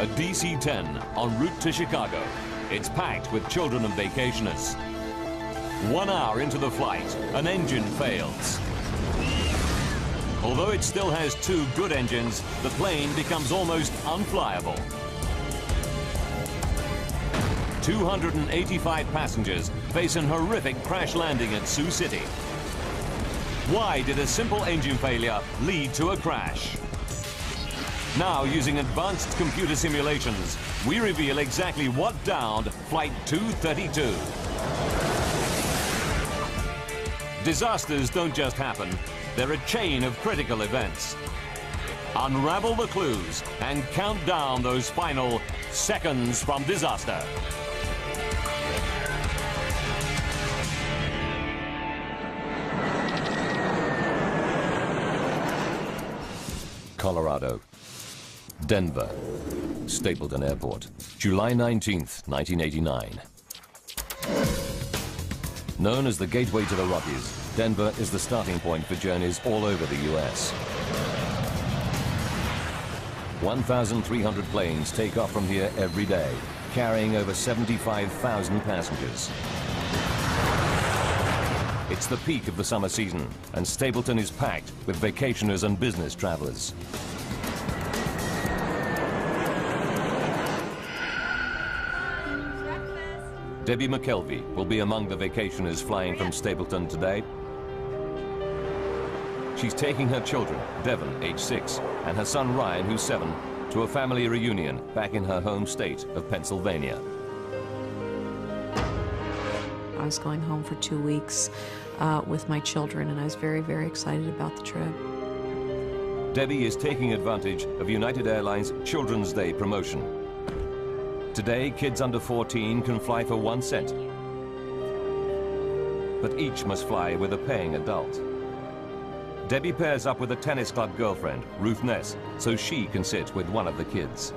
A DC-10 en route to Chicago. It's packed with children and vacationers. 1 hour into the flight, an engine fails. Although it still has 2 good engines, the plane becomes almost unflyable. 285 passengers face an horrific crash landing at Sioux City. Why did a simple engine failure lead to a crash? Now, using advanced computer simulations, we reveal exactly what downed Flight 232. Disasters don't just happen, they're a chain of critical events. Unravel the clues and count down those final seconds from disaster. Colorado, Denver, Stapleton Airport, July 19th, 1989. Known as the gateway to the Rockies, Denver is the starting point for journeys all over the U.S. 1,300 planes take off from here every day, carrying over 75,000 passengers. It's the peak of the summer season, and Stapleton is packed with vacationers and business travelers. Debbie McKelvey will be among the vacationers flying from Stapleton today. She's taking her children, Devon, age 6, and her son Ryan, who's 7, to a family reunion back in her home state of Pennsylvania. I was going home for 2 weeks with my children, and I was very, very excited about the trip. Debbie is taking advantage of United Airlines Children's Day promotion. Today, kids under 14 can fly for 1 cent, but each must fly with a paying adult. Debbie pairs up with a tennis club girlfriend, Ruth Ness, so she can sit with one of the kids.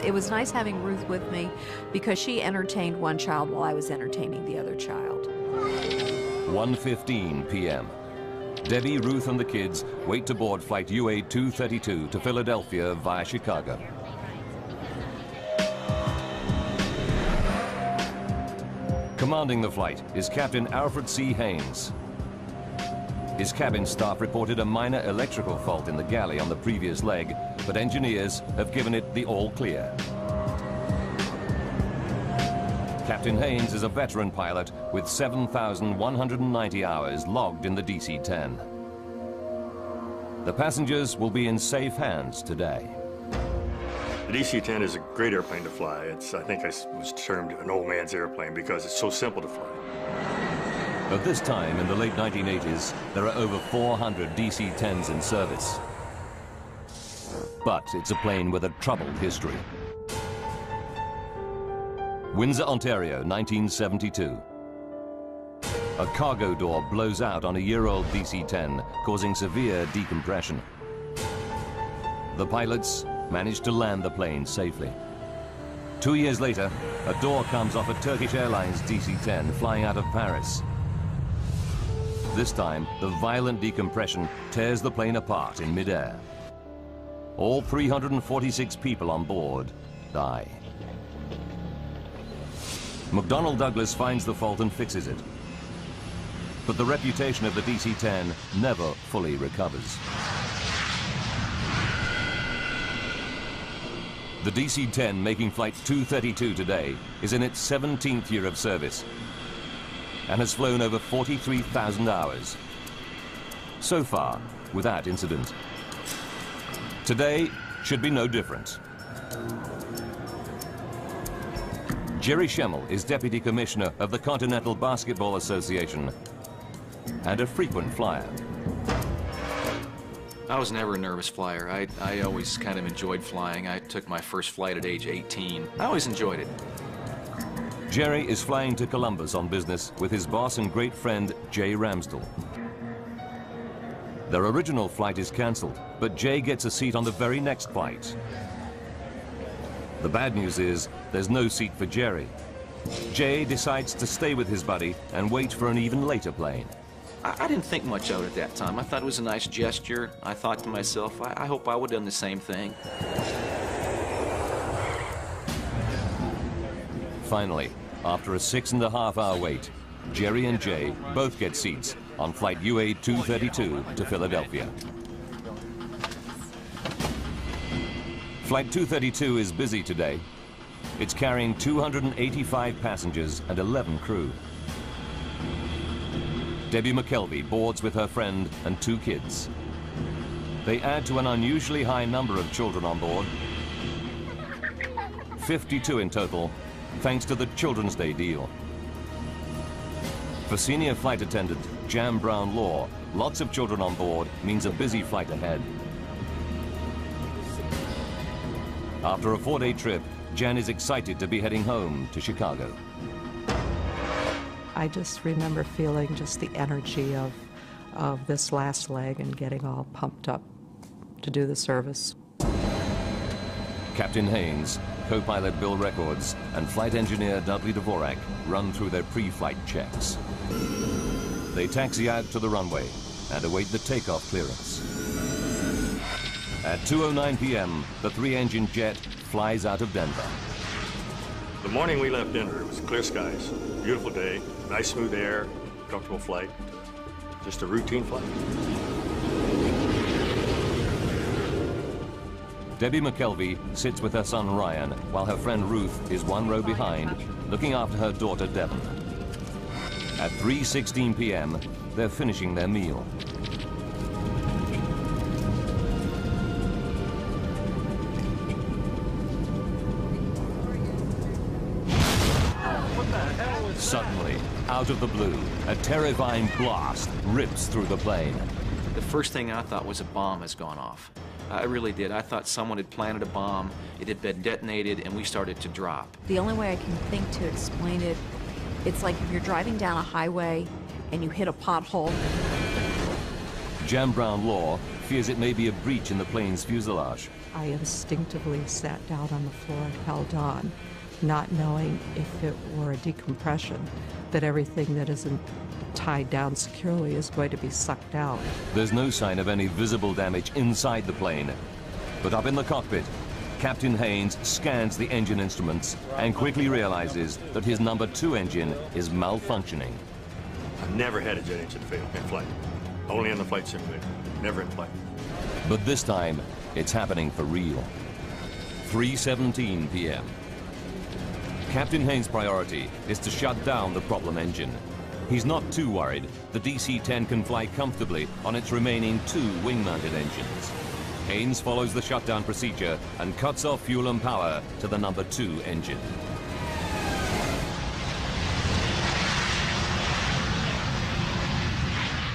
It was nice having Ruth with me because she entertained one child while I was entertaining the other child. 1:15 p.m. Debbie, Ruth, and the kids wait to board flight UA232 to Philadelphia via Chicago. Commanding the flight is Captain Alfred C. Haynes. His cabin staff reported a minor electrical fault in the galley on the previous leg, but engineers have given it the all clear. Captain Haynes is a veteran pilot with 7,190 hours logged in the DC-10. The passengers will be in safe hands today. The DC-10 is a great airplane to fly. I think it was termed an old man's airplane because it's so simple to fly. At this time, in the late 1980s, there are over 400 DC-10s in service. But it's a plane with a troubled history. Windsor, Ontario, 1972. A cargo door blows out on a year-old DC-10, causing severe decompression. The pilots managed to land the plane safely. 2 years later, a door comes off a Turkish Airlines DC-10 flying out of Paris. This time, the violent decompression tears the plane apart in midair. All 346 people on board die. McDonnell Douglas finds the fault and fixes it. But the reputation of the DC-10 never fully recovers. The DC-10 making flight 232 today is in its 17th year of service and has flown over 43,000 hours. So far, without incident. Today should be no different. Jerry Schemmel is Deputy Commissioner of the Continental Basketball Association and a frequent flyer. I was never a nervous flyer. I always kind of enjoyed flying. I took my first flight at age 18. I always enjoyed it. Jerry is flying to Columbus on business with his boss and great friend, Jay Ramsdell. Their original flight is cancelled, but Jay gets a seat on the very next flight. The bad news is there's no seat for Jerry. Jay decides to stay with his buddy and wait for an even later plane. I didn't think much of it at that time. I thought it was a nice gesture. I thought to myself, I hope I would have done the same thing. Finally, after a 6.5-hour wait, Jerry and Jay both get seats on flight UA232 to Philadelphia. Flight 232 is busy today. It's carrying 285 passengers and 11 crew. Debbie McKelvey boards with her friend and 2 kids. They add to an unusually high number of children on board. 52 in total, thanks to the Children's Day deal. For senior flight attendant Jan Brown-Law, lots of children on board means a busy flight ahead. After a 4-day trip, Jan is excited to be heading home to Chicago. I just remember feeling just the energy of this last leg and getting all pumped up to do the service. Captain Haynes, co-pilot Bill Records, and flight engineer Dudley Dvorak run through their pre-flight checks. They taxi out to the runway and await the takeoff clearance. At 2:09 p.m., the 3-engine jet flies out of Denver. The morning we left Denver, it was clear skies, beautiful day, nice smooth air, comfortable flight, just a routine flight. Debbie McKelvey sits with her son Ryan, while her friend Ruth is 1 row behind, looking after her daughter Devon. At 3:16 p.m., they're finishing their meal. Suddenly, out of the blue, a terrifying blast rips through the plane. The first thing I thought was a bomb has gone off. I really did. I thought someone had planted a bomb, it had been detonated, and we started to drop. The only way I can think to explain it, it's like if you're driving down a highway and you hit a pothole. Jan Brown-Law fears it may be a breach in the plane's fuselage. I instinctively sat down on the floor and held on, not knowing if it were a decompression, that everything that isn't tied down securely is going to be sucked out. There's no sign of any visible damage inside the plane. But up in the cockpit, Captain Haynes scans the engine instruments and quickly realizes that his number 2 engine is malfunctioning. I've never had a jet engine fail in flight. Only in the flight simulator, never in flight. But this time, it's happening for real. 3:17 p.m. Captain Haynes' priority is to shut down the problem engine. He's not too worried. The DC-10 can fly comfortably on its remaining 2 wing-mounted engines. Haynes follows the shutdown procedure and cuts off fuel and power to the number 2 engine.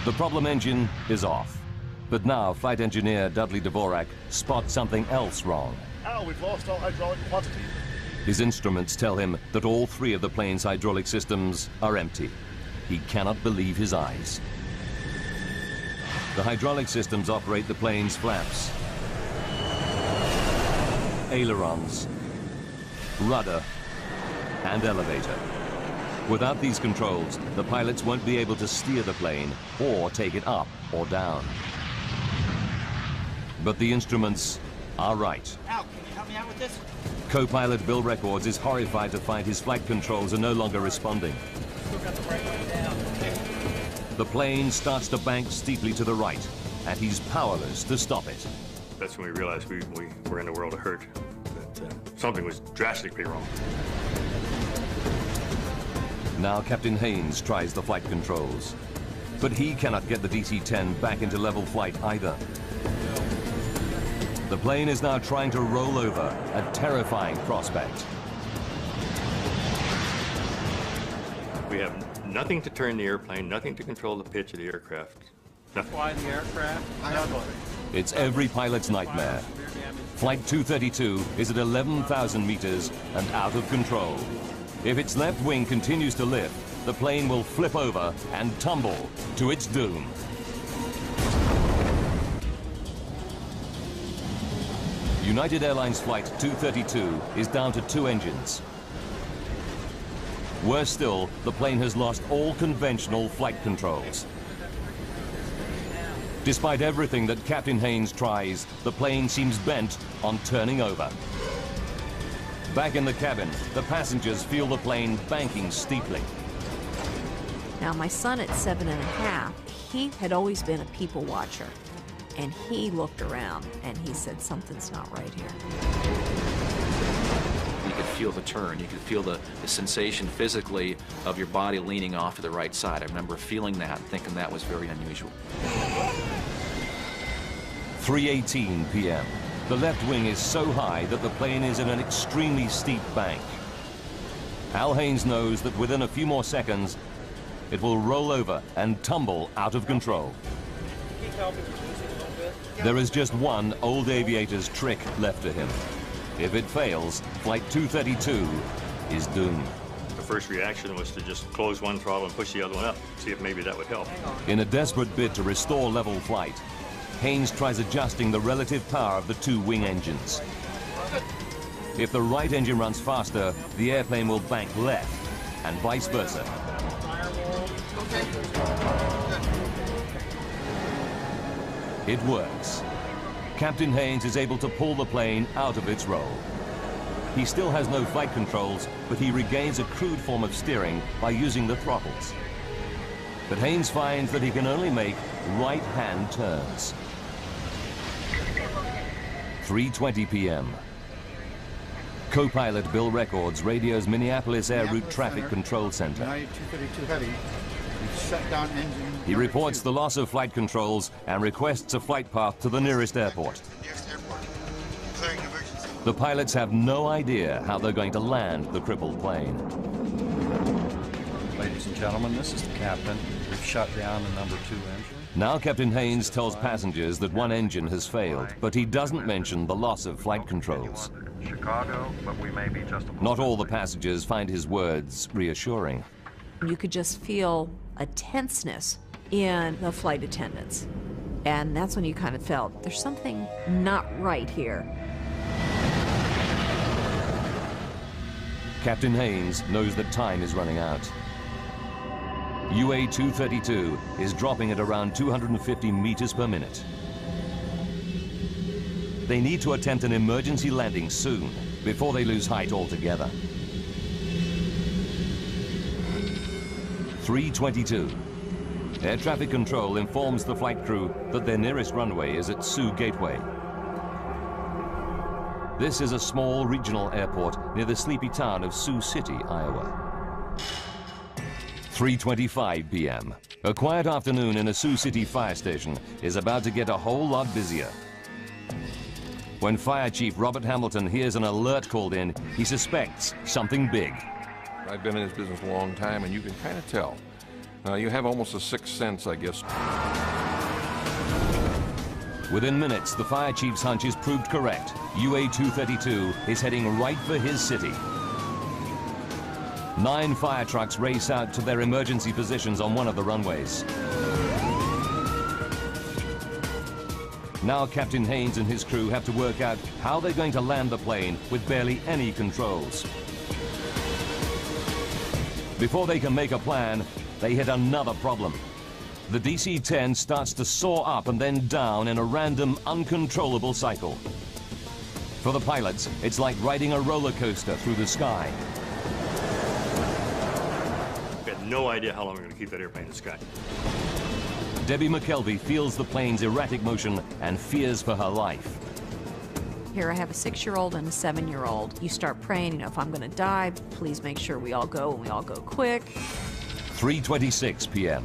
The problem engine is off. But now flight engineer Dudley Dvorak spots something else wrong. Al, we've lost all hydraulic quantity. His instruments tell him that all 3 of the plane's hydraulic systems are empty. He cannot believe his eyes. The hydraulic systems operate the plane's flaps, ailerons, rudder, and elevator. Without these controls, the pilots won't be able to steer the plane or take it up or down. But the instruments are right. Al, can you help me out with this? Co-pilot Bill Records is horrified to find his flight controls are no longer responding. Still got the right way down. The plane starts to bank steeply to the right, and he's powerless to stop it. That's when we realized we were in a world of hurt, that something was drastically wrong. Now Captain Haynes tries the flight controls, but he cannot get the DC-10 back into level flight either. The plane is now trying to roll over, a terrifying prospect. We have nothing to turn the airplane, nothing to control the pitch of the aircraft. Nothing. Fly the aircraft. It's every pilot's nightmare. Flight 232 is at 11,000 meters and out of control. If its left wing continues to lift, the plane will flip over and tumble to its doom. United Airlines Flight 232 is down to 2 engines. Worse still, the plane has lost all conventional flight controls. Despite everything that Captain Haynes tries, the plane seems bent on turning over. Back in the cabin, the passengers feel the plane banking steeply. Now, my son at 7½, he had always been a people watcher. And he looked around and he said, something's not right here. You could feel the turn. You could feel the sensation physically of your body leaning off to the right side. I remember feeling that and thinking that was very unusual. 3:18 p.m. The left wing is so high that the plane is in an extremely steep bank. Al Haynes knows that within a few more seconds, it will roll over and tumble out of control. There is just one old aviator's trick left to him. If it fails, Flight 232 is doomed. The first reaction was to just close one throttle and push the other one up, see if maybe that would help. In a desperate bid to restore level flight, Haynes tries adjusting the relative power of the two wing engines. If the right engine runs faster, the airplane will bank left, and vice versa. It works. Captain Haynes is able to pull the plane out of its roll. He still has no flight controls, but he regains a crude form of steering by using the throttles. But Haynes finds that he can only make right-hand turns. 3:20 p.m. Co-pilot Bill Records radios Minneapolis Air Route Traffic Control Center. United 232 heavy. We've shut down engine. He reports the loss of flight controls and requests a flight path to the nearest airport. The pilots have no idea how they're going to land the crippled plane. Ladies and gentlemen, this is the captain. We've shut down the number 2 engine. Now Captain Haynes tells passengers that one engine has failed, but he doesn't mention the loss of flight controls. Chicago, but we may be just a Not all the passengers find his words reassuring. You could just feel a tenseness in the flight attendants. And that's when you kind of felt there's something not right here. Captain Haynes knows that time is running out. UA232 is dropping at around 250 meters per minute. They need to attempt an emergency landing soon, before they lose height altogether. 3:22. Air traffic control informs the flight crew that their nearest runway is at Sioux Gateway. This is a small regional airport near the sleepy town of Sioux City, Iowa. 3:25 p.m. A quiet afternoon in a Sioux City fire station is about to get a whole lot busier. When Fire Chief Robert Hamilton hears an alert called in, he suspects something big. I've been in this business a long time, and you can kind of tell. You have almost a sixth sense, I guess. Within minutes, the fire chief's hunch is proved correct. UA232 is heading right for his city. 9 fire trucks race out to their emergency positions on one of the runways. Now Captain Haynes and his crew have to work out how they're going to land the plane with barely any controls. Before they can make a plan, they hit another problem. The DC-10 starts to soar up and then down in a random, uncontrollable cycle. For the pilots, it's like riding a roller coaster through the sky. We had no idea how long we were going to keep that airplane in the sky. Debbie McKelvey feels the plane's erratic motion and fears for her life. Here I have a 6-year-old and a 7-year-old. You start praying, you know, if I'm going to die, please make sure we all go and we all go quick. 3:26 p.m.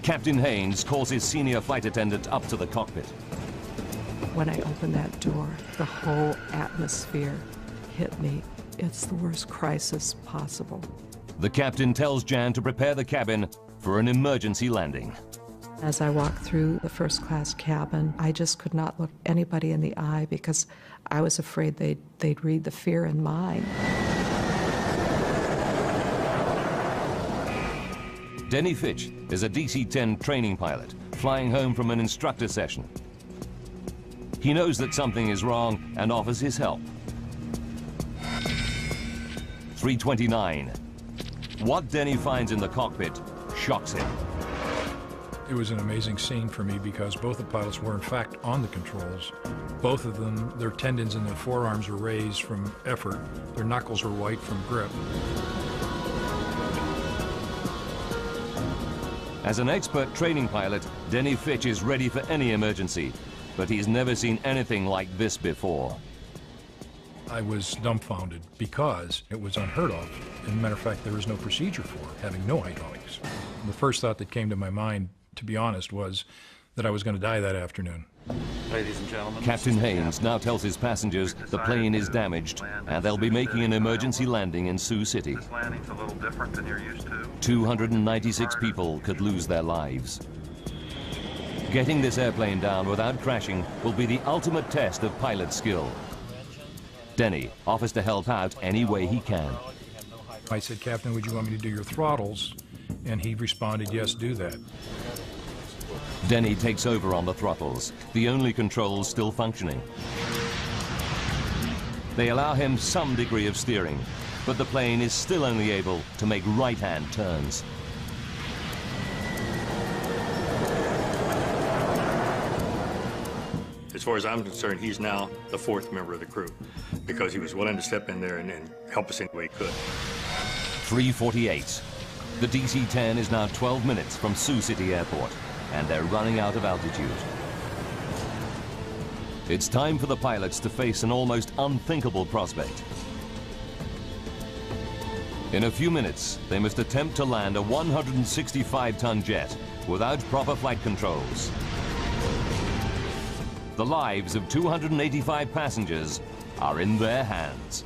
Captain Haynes calls his senior flight attendant up to the cockpit. When I opened that door, the whole atmosphere hit me. It's the worst crisis possible. The captain tells Jan to prepare the cabin for an emergency landing. As I walked through the first-class cabin, I just could not look anybody in the eye because I was afraid they'd read the fear in mine. Denny Fitch is a DC-10 training pilot flying home from an instructor session. He knows that something is wrong and offers his help. 3:29. What Denny finds in the cockpit shocks him. It was an amazing scene for me because both the pilots were in fact on the controls. Both of them, their tendons in their forearms were raised from effort. Their knuckles were white from grip. As an expert training pilot, Denny Fitch is ready for any emergency, but he's never seen anything like this before. I was dumbfounded because it was unheard of. As a matter of fact, there was no procedure for it, having no hydraulics. The first thought that came to my mind, to be honest, was that I was going to die that afternoon. Ladies and gentlemen, Captain Haynes now tells his passengers the plane is damaged and they'll be making an emergency landing in Sioux City. This landing's a little different than you're used to. 296 people could lose their lives. Getting this airplane down without crashing will be the ultimate test of pilot skill. Denny offers to help out any way he can. I said, "Captain, would you want me to do your throttles?" And he responded, "Yes, do that." Denny takes over on the throttles, the only controls still functioning. They allow him some degree of steering, but the plane is still only able to make right-hand turns. As far as I'm concerned, he's now the fourth member of the crew because he was willing to step in there and help us any way he could. 3:48. The DC-10 is now 12 minutes from Sioux City Airport, and they're running out of altitude. It's time for the pilots to face an almost unthinkable prospect. In a few minutes, they must attempt to land a 165-ton jet without proper flight controls. The lives of 285 passengers are in their hands.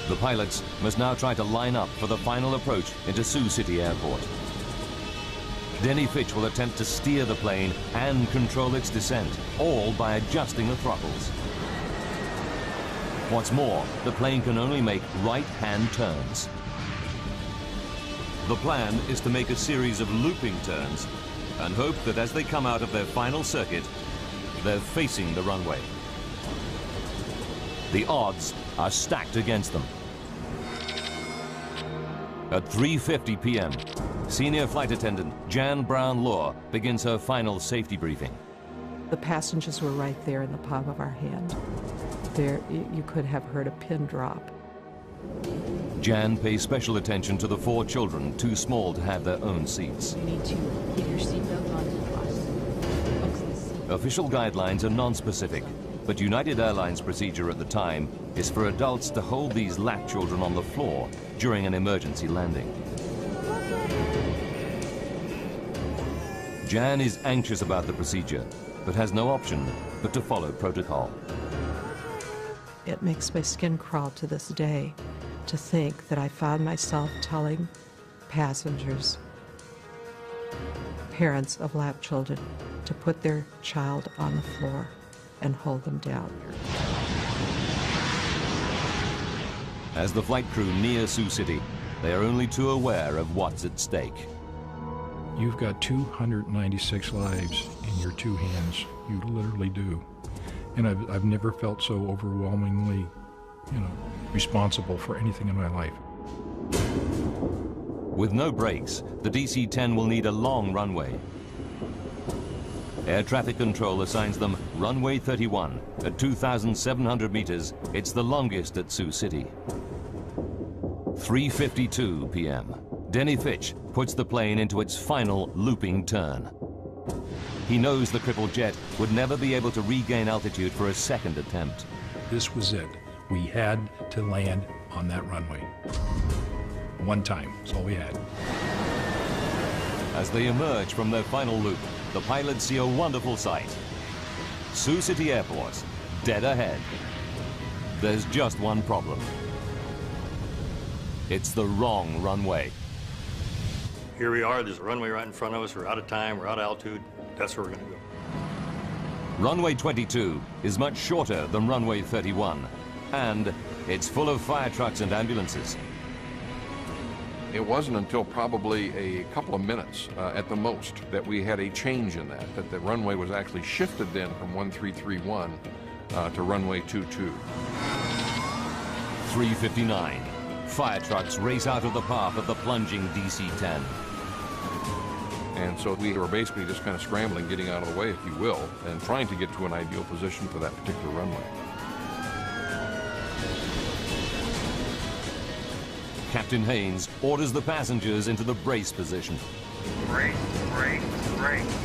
The pilots must now try to line up for the final approach into Sioux City Airport. Denny Fitch will attempt to steer the plane and control its descent, all by adjusting the throttles. What's more, the plane can only make right-hand turns. The plan is to make a series of looping turns and hope that as they come out of their final circuit, they're facing the runway. The odds are stacked against them. At 3:50 p.m., Senior Flight Attendant Jan Brown-Law begins her final safety briefing. The passengers were right there in the palm of our hand. There, you could have heard a pin drop. Jan pays special attention to the 4 children too small to have their own seats. You need to keep your seatbelt on and fasten. Official guidelines are non-specific, but United Airlines procedure at the time is for adults to hold these lap children on the floor during an emergency landing. Jan is anxious about the procedure, but has no option but to follow protocol. It makes my skin crawl to this day to think that I found myself telling passengers, parents of lap children, to put their child on the floor and hold them down. As the flight crew near Sioux City, they are only too aware of what's at stake. You've got 296 lives in your 2 hands. You literally do. And I've never felt so overwhelmingly, responsible for anything in my life. With no brakes, the DC-10 will need a long runway. Air traffic control assigns them runway 31 at 2,700 meters. It's the longest at Sioux City. 3:52 p.m. Denny Fitch puts the plane into its final looping turn. He knows the crippled jet would never be able to regain altitude for a second attempt. This was it. We had to land on that runway. One time, that's all we had. As they emerge from their final loop, the pilots see a wonderful sight. Sioux City Airport, dead ahead. There's just one problem. It's the wrong runway. Here we are, there's a runway right in front of us. We're out of time, we're out of altitude. That's where we're going to go. Runway 22 is much shorter than runway 31, and it's full of fire trucks and ambulances. It wasn't until probably a couple of minutes at the most that we had a change in that the runway was actually shifted then from 1331 to runway 22. 3:59. Fire trucks race out of the path of the plunging DC-10. And so we were basically just kind of scrambling, getting out of the way, if you will, and trying to get to an ideal position for that particular runway. Captain Haynes orders the passengers into the brace position. Brace, brace, brace.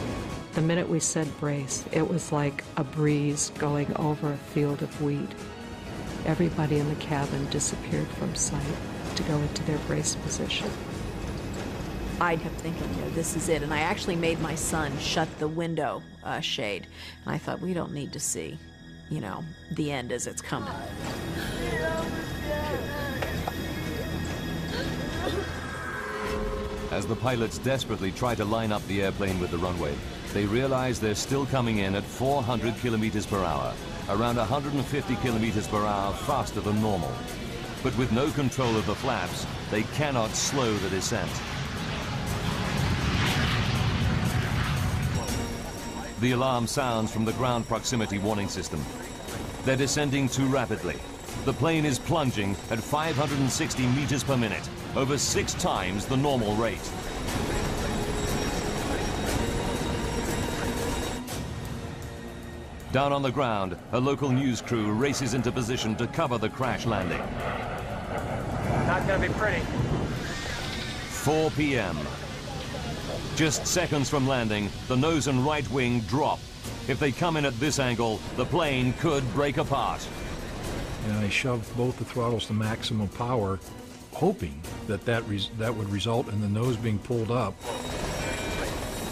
The minute we said brace, it was like a breeze going over a field of wheat. Everybody in the cabin disappeared from sight to go into their brace position. I kept thinking, you know, this is it. And I actually made my son shut the window shade. And I thought, we don't need to see, you know, the end as it's coming. As the pilots desperately try to line up the airplane with the runway, they realize they're still coming in at 400 kilometers per hour, around 150 kilometers per hour faster than normal. But with no control of the flaps, they cannot slow the descent. The alarm sounds from the ground proximity warning system. They're descending too rapidly. The plane is plunging at 560 meters per minute, over 6 times the normal rate. Down on the ground, a local news crew races into position to cover the crash landing. Not gonna be pretty. 4 p.m. Just seconds from landing, the nose and right wing drop. If they come in at this angle, the plane could break apart. And I shoved both the throttles to maximum power, hoping that that would result in the nose being pulled up.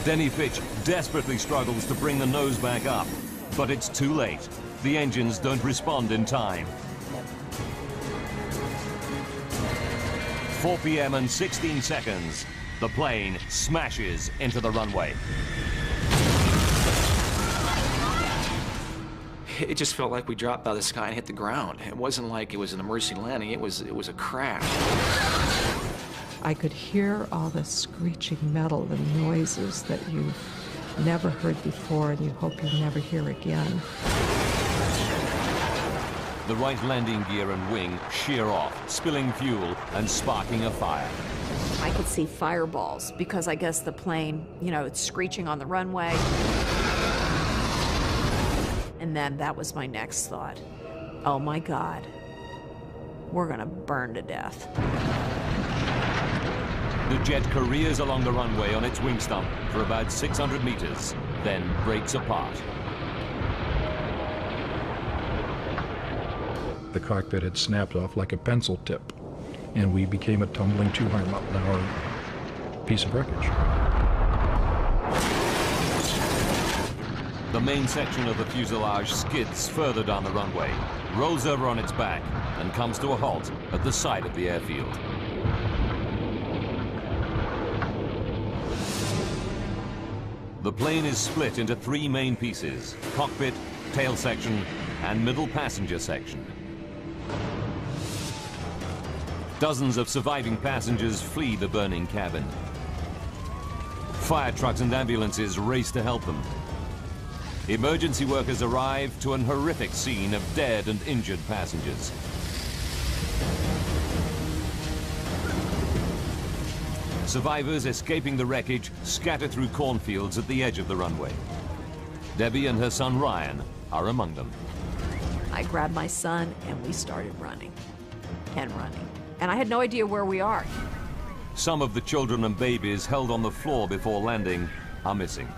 Denny Fitch desperately struggles to bring the nose back up, but it's too late. The engines don't respond in time. 4 p.m. and 16 seconds. The plane smashes into the runway. It just felt like we dropped out of the sky and hit the ground. It wasn't like it was an emergency landing. It was a crash. I could hear all the screeching metal and noises that you've never heard before and you hope you'll never hear again. The right landing gear and wing shear off, spilling fuel and sparking a fire. I could see fireballs because I guess the plane, you know, it's screeching on the runway. And then that was my next thought. Oh my God, we're gonna burn to death. The jet careers along the runway on its wing stump for about 600 meters, then breaks apart. The cockpit had snapped off like a pencil tip, and we became a tumbling 200-mile-an-hour piece of wreckage. The main section of the fuselage skids further down the runway, rolls over on its back, and comes to a halt at the side of the airfield. The plane is split into 3 main pieces: cockpit, tail section, and middle passenger section. Dozens of surviving passengers flee the burning cabin. Fire trucks and ambulances race to help them. Emergency workers arrive to an horrific scene of dead and injured passengers. Survivors escaping the wreckage scatter through cornfields at the edge of the runway. Debbie and her son Ryan are among them. I grabbed my son and we started running and running. And I had no idea where we are. Some of the children and babies held on the floor before landing are missing.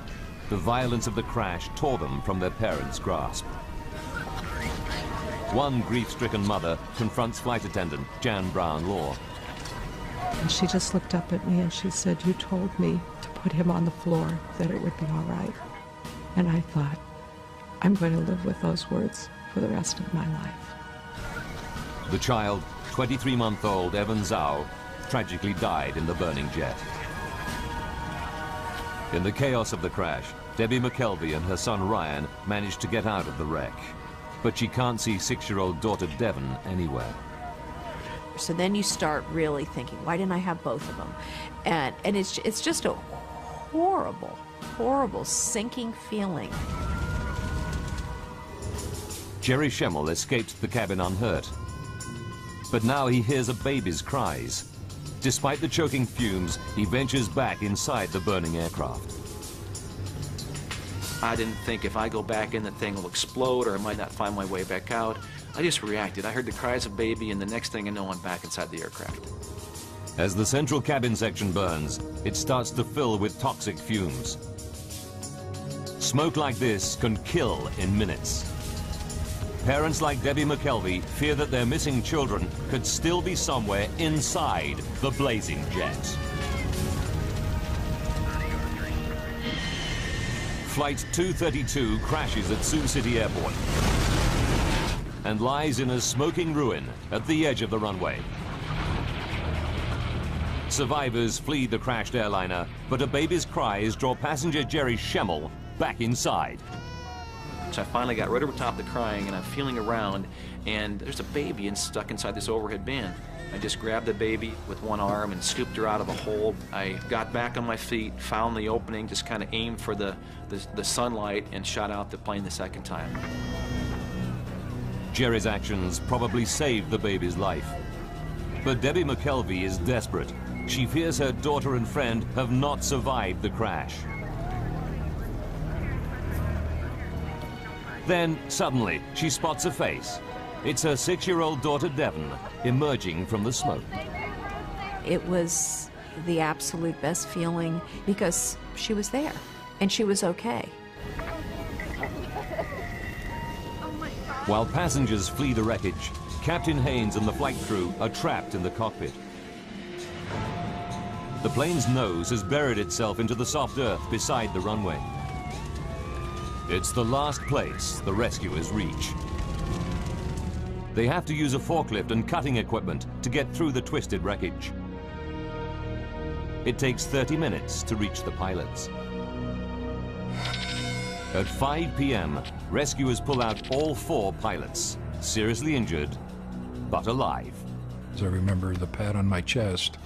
The violence of the crash tore them from their parents' grasp. One grief-stricken mother confronts flight attendant Jan Brown-Law. And she just looked up at me and she said, "You told me to put him on the floor, that it would be all right." And I thought, I'm going to live with those words for the rest of my life. The child, 23-month-old Evan Zhao, tragically died in the burning jet. In the chaos of the crash, Debbie McKelvey and her son Ryan managed to get out of the wreck. But she can't see 6-year-old daughter Devon anywhere. So then you start really thinking, why didn't I have both of them? And it's just a horrible, horrible sinking feeling. Jerry Schemmel escaped the cabin unhurt. but now he hears a baby's cries. Despite the choking fumes, he ventures back inside the burning aircraft. I didn't think if I go back in, the thing will explode or I might not find my way back out. I just reacted. I heard the cries of baby, and the next thing I know, I'm back inside the aircraft. As the central cabin section burns, it starts to fill with toxic fumes. Smoke like this can kill in minutes. Parents like Debbie McKelvey fear that their missing children could still be somewhere inside the blazing jet. Flight 232 crashes at Sioux City Airport and lies in a smoking ruin at the edge of the runway. Survivors flee the crashed airliner, but a baby's cries draw passenger Jerry Schemmel back inside. So I finally got right over top of the crying, and I'm feeling around, and there's a baby stuck inside this overhead bin. I just grabbed the baby with one arm and scooped her out of a hole. I got back on my feet, found the opening, just kind of aimed for the sunlight, and shot out the plane the second time. Jerry's actions probably saved the baby's life. But Debbie McKelvey is desperate. She fears her daughter and friend have not survived the crash. Then, suddenly, she spots a face. It's her 6-year-old daughter, Devon, emerging from the smoke. It was the absolute best feeling because she was there and she was okay. While passengers flee the wreckage, Captain Haynes and the flight crew are trapped in the cockpit. The plane's nose has buried itself into the soft earth beside the runway. It's the last place the rescuers reach. They have to use a forklift and cutting equipment to get through the twisted wreckage. It takes 30 minutes to reach the pilots. At 5 p.m., rescuers pull out all 4 pilots, seriously injured, but alive. I remember the pat on my chest,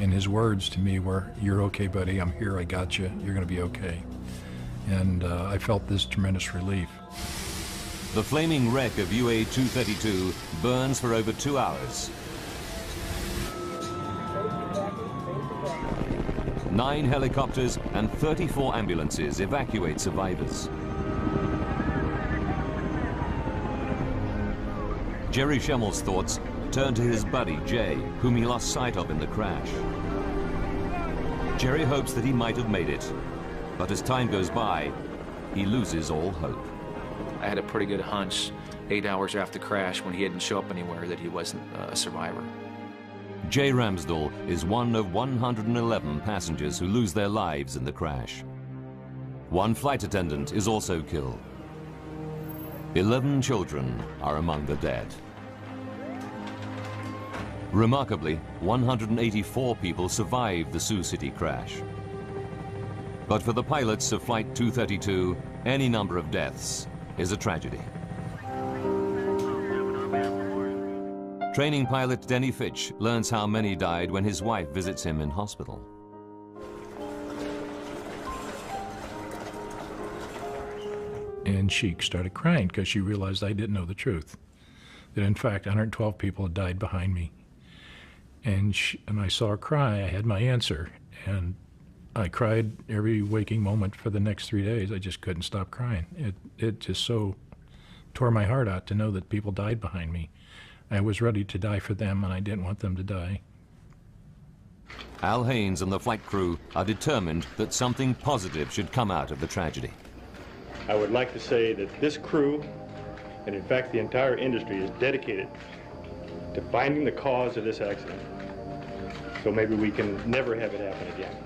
and his words to me were, "You're okay, buddy, I'm here, I got you, you're gonna be okay." And I felt this tremendous relief. The flaming wreck of UA232 burns for over 2 hours. 9 helicopters and 34 ambulances evacuate survivors. Jerry Schemmel's thoughts turn to his buddy, Jay, whom he lost sight of in the crash. Jerry hopes that he might have made it, but as time goes by, he loses all hope. I had a pretty good hunch 8 hours after the crash, when he didn't show up anywhere, that he wasn't a survivor. Jay Ramsdell is one of 111 passengers who lose their lives in the crash. 1 flight attendant is also killed. 11 children are among the dead. Remarkably, 184 people survived the Sioux City crash. But for the pilots of Flight 232, any number of deaths is a tragedy. Training pilot Denny Fitch learns how many died when his wife visits him in hospital. And she started crying because she realized I didn't know the truth. That in fact 112 people had died behind me. And I saw her cry, I had my answer. And I cried every waking moment for the next 3 days. I just couldn't stop crying. It just so tore my heart out to know that people died behind me. I was ready to die for them, and I didn't want them to die. Al Haynes and the flight crew are determined that something positive should come out of the tragedy. I would like to say that this crew, and in fact the entire industry, is dedicated to finding the cause of this accident. So maybe we can never have it happen again.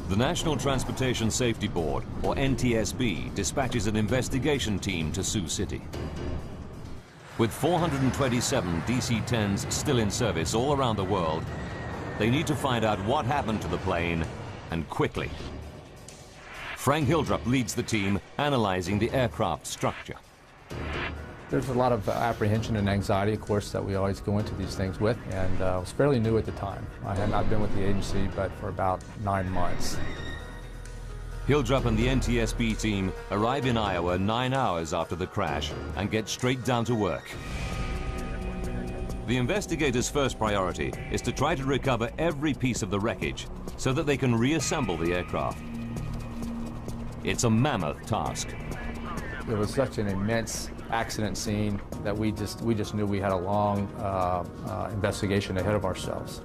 The National Transportation Safety Board, or NTSB, dispatches an investigation team to Sioux City. With 427 DC-10s still in service all around the world, they need to find out what happened to the plane, and quickly. Frank Hildrup leads the team, analyzing the aircraft structure. There's a lot of apprehension and anxiety, of course, that we always go into these things with, and I was fairly new at the time. I had not been with the agency but for about 9 months. Hildrup and the NTSB team arrive in Iowa 9 hours after the crash and get straight down to work. The investigators' first priority is to try to recover every piece of the wreckage so that they can reassemble the aircraft. It's a mammoth task. It was such an immense accident scene that we just knew we had a long investigation ahead of ourselves.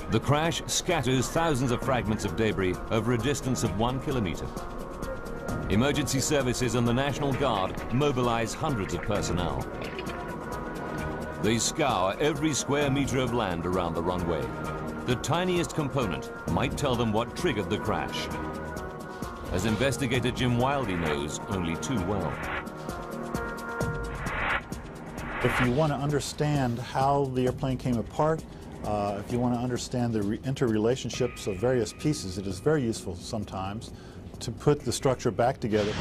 The crash scatters thousands of fragments of debris over a distance of 1 kilometer. Emergency services and the National Guard mobilize hundreds of personnel. They scour every square meter of land around the runway. The tiniest component might tell them what triggered the crash, as investigator Jim Wildey knows only too well. If you want to understand how the airplane came apart, if you want to understand the interrelationships of various pieces, it is very useful sometimes to put the structure back together.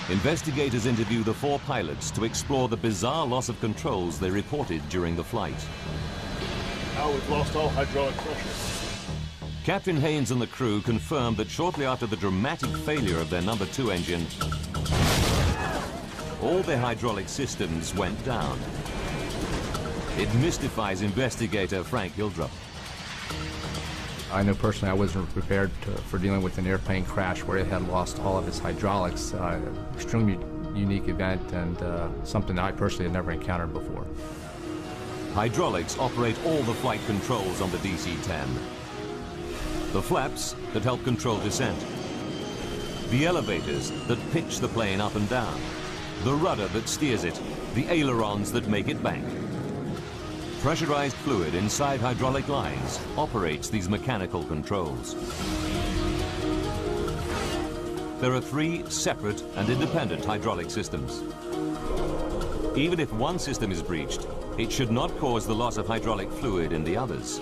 Investigators interview the 4 pilots to explore the bizarre loss of controls they reported during the flight. Now we've lost all hydraulic pressure. Captain Haynes and the crew confirmed that shortly after the dramatic failure of their number 2 engine, all their hydraulic systems went down. It mystifies investigator Frank Hildrup. I know personally I wasn't prepared for dealing with an airplane crash where it had lost all of its hydraulics. Extremely unique event and something I personally had never encountered before. Hydraulics operate all the flight controls on the DC-10. The flaps that help control descent. The elevators that pitch the plane up and down. The rudder that steers it. The ailerons that make it bank. Pressurized fluid inside hydraulic lines operates these mechanical controls. There are 3 separate and independent hydraulic systems. Even if one system is breached, it should not cause the loss of hydraulic fluid in the others.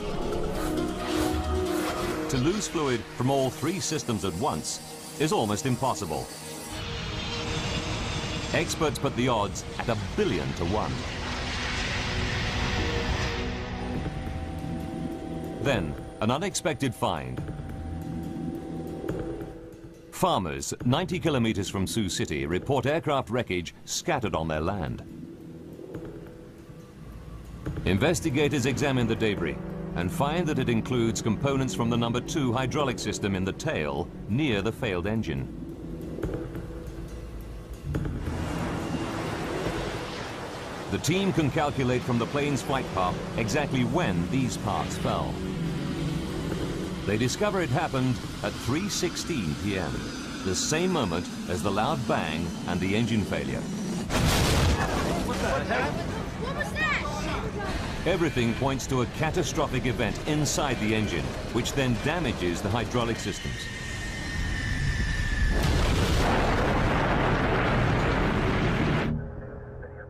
To lose fluid from all 3 systems at once is almost impossible. Experts put the odds at 1 billion to 1. Then, an unexpected find. Farmers 90 kilometers from Sioux City report aircraft wreckage scattered on their land. Investigators examine the debris and find that it includes components from the number 2 hydraulic system in the tail near the failed engine. The team can calculate from the plane's flight path exactly when these parts fell. They discover it happened at 3:16 p.m., the same moment as the loud bang and the engine failure. What was that? Everything points to a catastrophic event inside the engine, which then damages the hydraulic systems.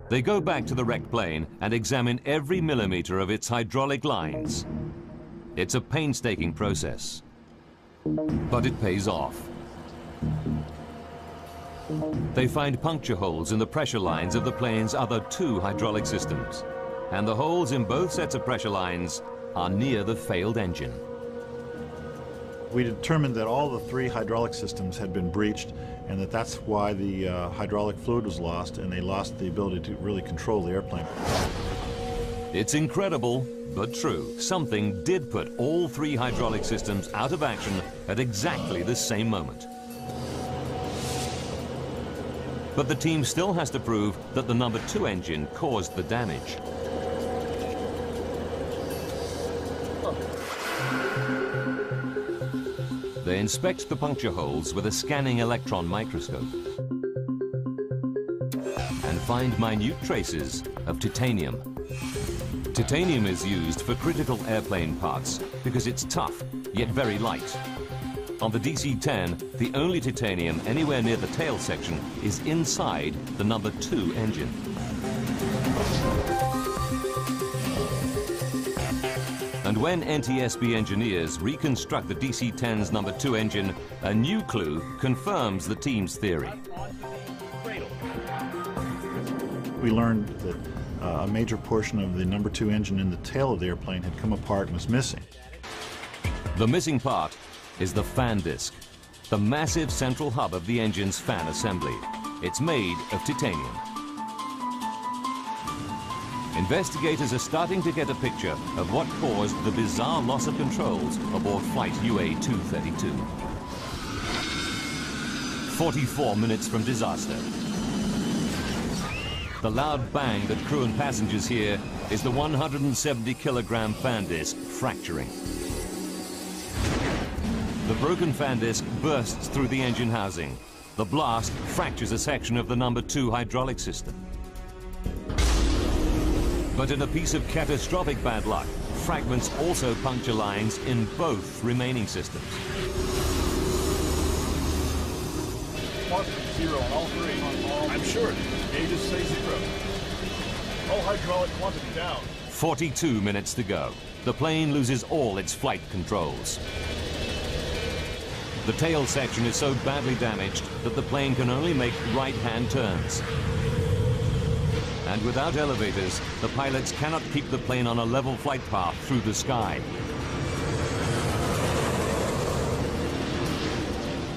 They go back to the wrecked plane and examine every millimeter of its hydraulic lines. It's a painstaking process, but it pays off. They find puncture holes in the pressure lines of the plane's other 2 hydraulic systems, and the holes in both sets of pressure lines are near the failed engine. We determined that all the 3 hydraulic systems had been breached and that's why the hydraulic fluid was lost and they lost the ability to really control the airplane. It's incredible, but true. Something did put all 3 hydraulic systems out of action at exactly the same moment. But the team still has to prove that the number 2 engine caused the damage. They inspect the puncture holes with a scanning electron microscope and find minute traces of titanium. Titanium is used for critical airplane parts because it's tough, yet very light. On the DC-10, the only titanium anywhere near the tail section is inside the number 2 engine. And when NTSB engineers reconstruct the DC-10's number 2 engine, a new clue confirms the team's theory. We learned that a major portion of the number 2 engine in the tail of the airplane had come apart and was missing. The missing part is the fan disc. the massive central hub of the engine's fan assembly. It's made of titanium. Investigators are starting to get a picture of what caused the bizarre loss of controls aboard flight UA232. 44 minutes from disaster. The loud bang that crew and passengers hear is the 170-kilogram fan disc fracturing. The broken fan disc bursts through the engine housing. The blast fractures a section of the number 2 hydraulic system. But in a piece of catastrophic bad luck, fragments also puncture lines in both remaining systems. Zero on all three. I'm sure. Gauges say 0. All hydraulic quantity down. 42 minutes to go. The plane loses all its flight controls. The tail section is so badly damaged that the plane can only make right-hand turns. And without elevators, the pilots cannot keep the plane on a level flight path through the sky.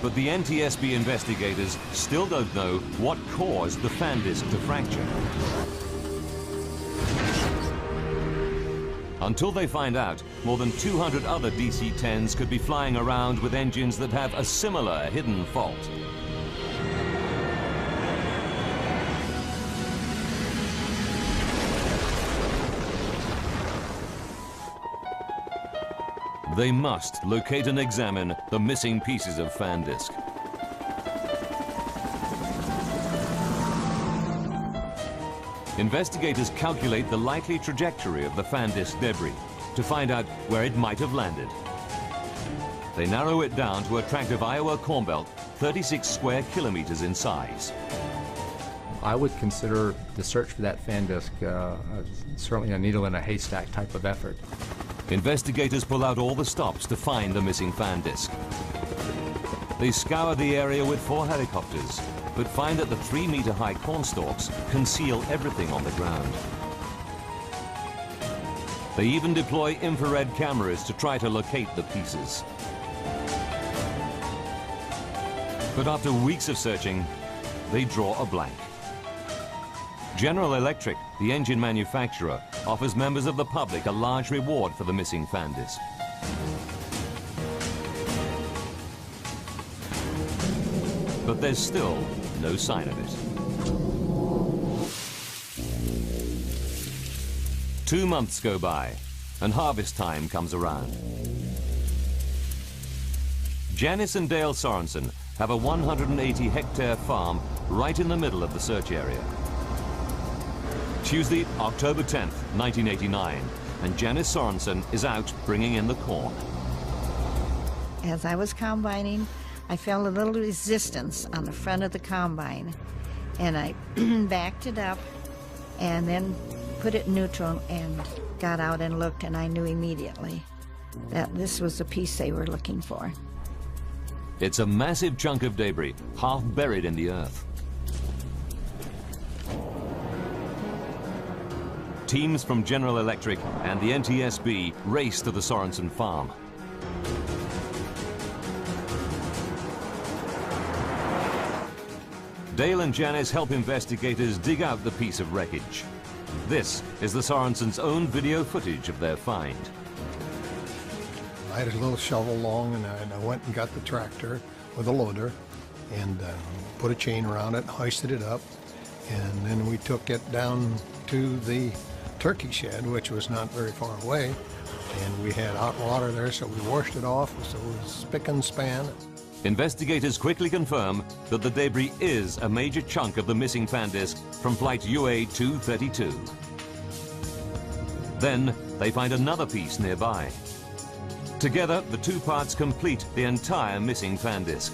But the NTSB investigators still don't know what caused the fan disc to fracture. Until they find out, more than 200 other DC-10s could be flying around with engines that have a similar hidden fault. They must locate and examine the missing pieces of fan disc. Investigators calculate the likely trajectory of the fan disc debris to find out where it might have landed. They narrow it down to a tract of Iowa corn belt 36 square kilometers in size. I would consider the search for that fan disc certainly a needle in a haystack type of effort. Investigators pull out all the stops to find the missing fan disc. They scour the area with 4 helicopters, but find that the 3-meter-high corn stalks conceal everything on the ground. They even deploy infrared cameras to try to locate the pieces. But after weeks of searching, they draw a blank. General Electric, the engine manufacturer, offers members of the public a large reward for the missing fan disc. But there's still no sign of it. 2 months go by, and harvest time comes around. Janice and Dale Sorensen have a 180-hectare farm right in the middle of the search area. Tuesday, October 10th, 1989, and Janice Sorensen is out bringing in the corn. As I was combining, I felt a little resistance on the front of the combine, and I backed it up and then put it in neutral and got out and looked, and I knew immediately that this was the piece they were looking for. It's a massive chunk of debris, half buried in the earth. Teams from General Electric and the NTSB race to the Sorensen farm. Dale and Janice help investigators dig out the piece of wreckage. This is the Sorensens' own video footage of their find. I had a little shovel long, and I went and got the tractor with a loader and put a chain around it, hoisted it up, and then we took it down to the turkey shed, which was not very far away, and we had hot water there, so we washed it off, so it was spick and span. Investigators quickly confirm that the debris is a major chunk of the missing fan disc from flight UA232. Then they find another piece nearby. Together, the 2 parts complete the entire missing fan disc.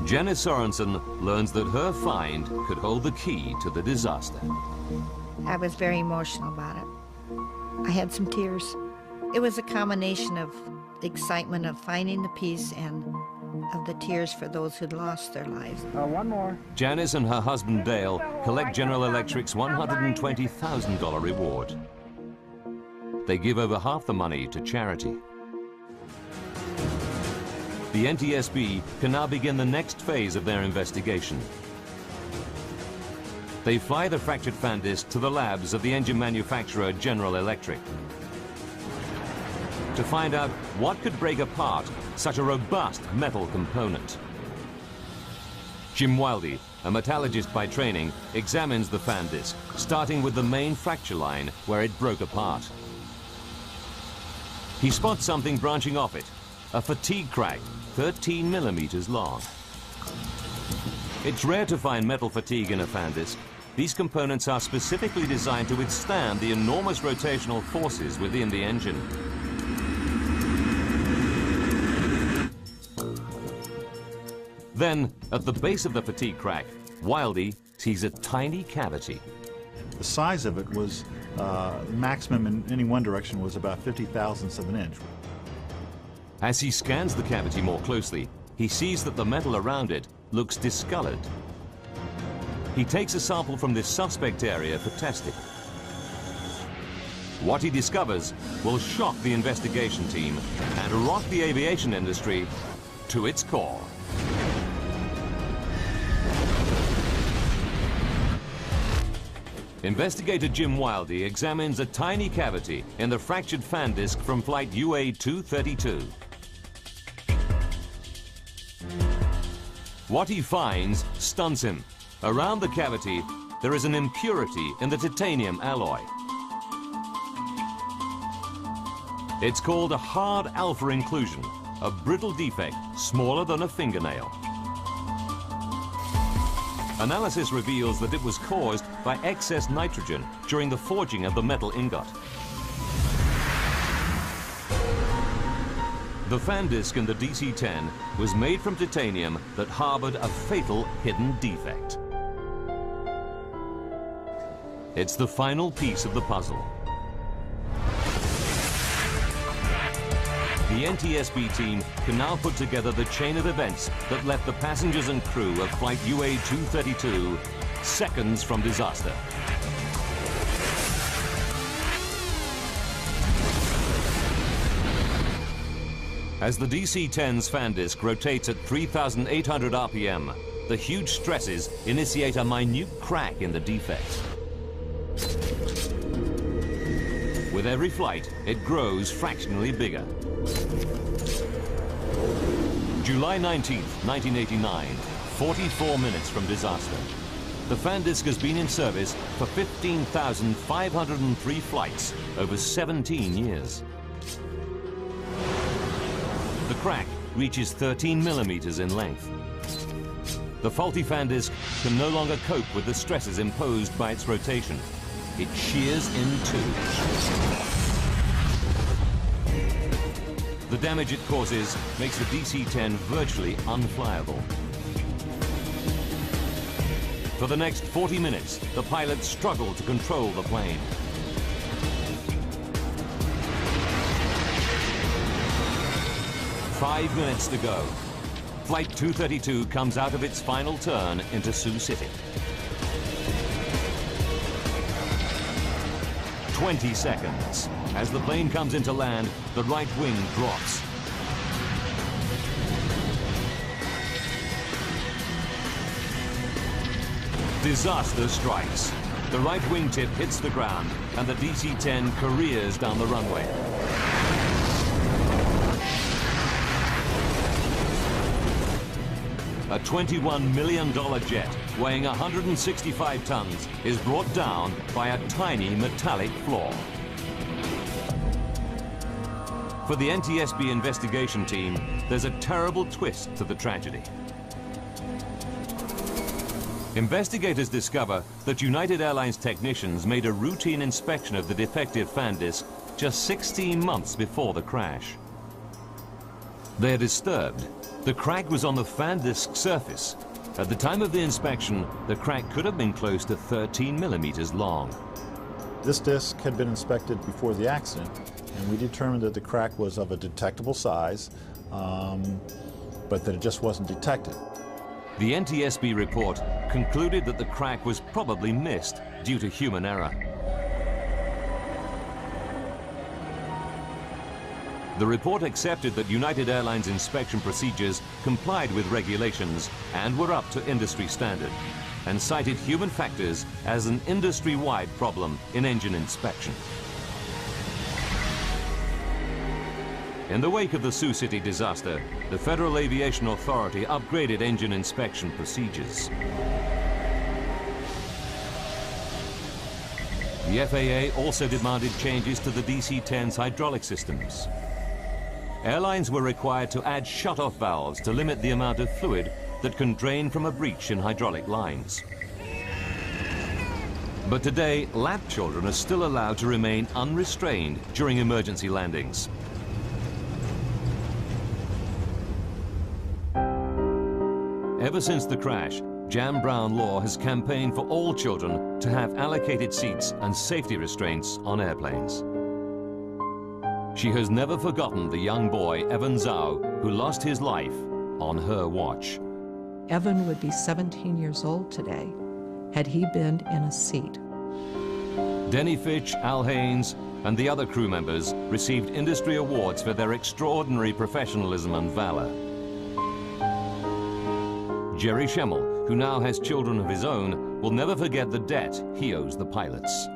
Janice Sorensen learns that her find could hold the key to the disaster. I was very emotional about it. I had some tears. It was a combination of the excitement of finding the piece and of the tears for those who'd lost their lives. One more. Janice and her husband Dale collect General Electric's $120,000 reward. They give over half the money to charity. the NTSB can now begin the next phase of their investigation. They fly the fractured fan disc to the labs of the engine manufacturer General Electric to find out what could break apart such a robust metal component. Jim Wildy, a metallurgist by training, examines the fan disc, starting with the main fracture line where it broke apart. He spots something branching off it, a fatigue crack 13 millimeters long. It's rare to find metal fatigue in a fan disc. These components are specifically designed to withstand the enormous rotational forces within the engine. Then, at the base of the fatigue crack, Wildy sees a tiny cavity. The size of it was, maximum in any one direction was about 50 thousandths of an inch. As he scans the cavity more closely, he sees that the metal around it looks discolored. He takes a sample from this suspect area for testing. What he discovers will shock the investigation team and rock the aviation industry to its core. Investigator Jim Wildy examines a tiny cavity in the fractured fan disc from flight UA232. What he finds stuns him. Around the cavity, there is an impurity in the titanium alloy. It's called a hard alpha inclusion, a brittle defect smaller than a fingernail. Analysis reveals that it was caused by excess nitrogen during the forging of the metal ingot. The fan disc in the DC-10 was made from titanium that harbored a fatal hidden defect. It's the final piece of the puzzle. The NTSB team can now put together the chain of events that left the passengers and crew of flight UA232 seconds from disaster. As the DC-10's fan disc rotates at 3,800 RPM, the huge stresses initiate a minute crack in the defect. With every flight, it grows fractionally bigger. July 19th, 1989, 44 minutes from disaster. The fan disc has been in service for 15,503 flights over 17 years. The crack reaches 13 millimeters in length. The faulty fan disc can no longer cope with the stresses imposed by its rotation. It shears in two. The damage it causes makes the DC-10 virtually unflyable. For the next 40 minutes, the pilots struggle to control the plane. Five minutes to go. Flight 232 comes out of its final turn into Sioux City. 20 seconds. As the plane comes into land, the right wing drops. Disaster strikes. The right wingtip hits the ground, and the DC-10 careers down the runway. A $21 million jet weighing 165 tons is brought down by a tiny metallic flaw. For the NTSB investigation team, there's a terrible twist to the tragedy. Investigators discover that United Airlines technicians made a routine inspection of the defective fan disc just 16 months before the crash. They're disturbed. The crack was on the fan disc surface. At the time of the inspection, the crack could have been close to 13 millimeters long. This disc had been inspected before the accident, and we determined that the crack was of a detectable size, but that it just wasn't detected. The NTSB report concluded that the crack was probably missed due to human error. The report accepted that United Airlines inspection procedures complied with regulations and were up to industry standard, and cited human factors as an industry-wide problem in engine inspection. In the wake of the Sioux City disaster, the Federal Aviation Authority upgraded engine inspection procedures. The FAA also demanded changes to the DC-10's hydraulic systems. Airlines were required to add shut-off valves to limit the amount of fluid that can drain from a breach in hydraulic lines. But today, lap children are still allowed to remain unrestrained during emergency landings. Ever since the crash, Jan Brown Law has campaigned for all children to have allocated seats and safety restraints on airplanes. She has never forgotten the young boy, Evan Zhao, who lost his life on her watch. Evan would be 17 years old today had he been in a seat. Denny Fitch, Al Haynes, and the other crew members received industry awards for their extraordinary professionalism and valor. Jerry Schemmel, who now has children of his own, will never forget the debt he owes the pilots.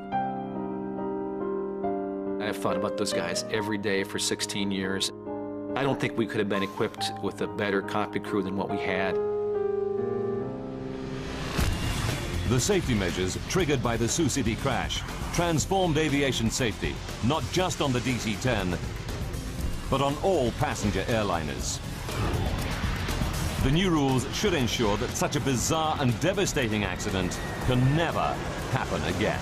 I've thought about those guys every day for 16 years. I don't think we could have been equipped with a better cockpit crew than what we had. The safety measures triggered by the Sioux City crash transformed aviation safety, not just on the DC-10, but on all passenger airliners. The new rules should ensure that such a bizarre and devastating accident can never happen again.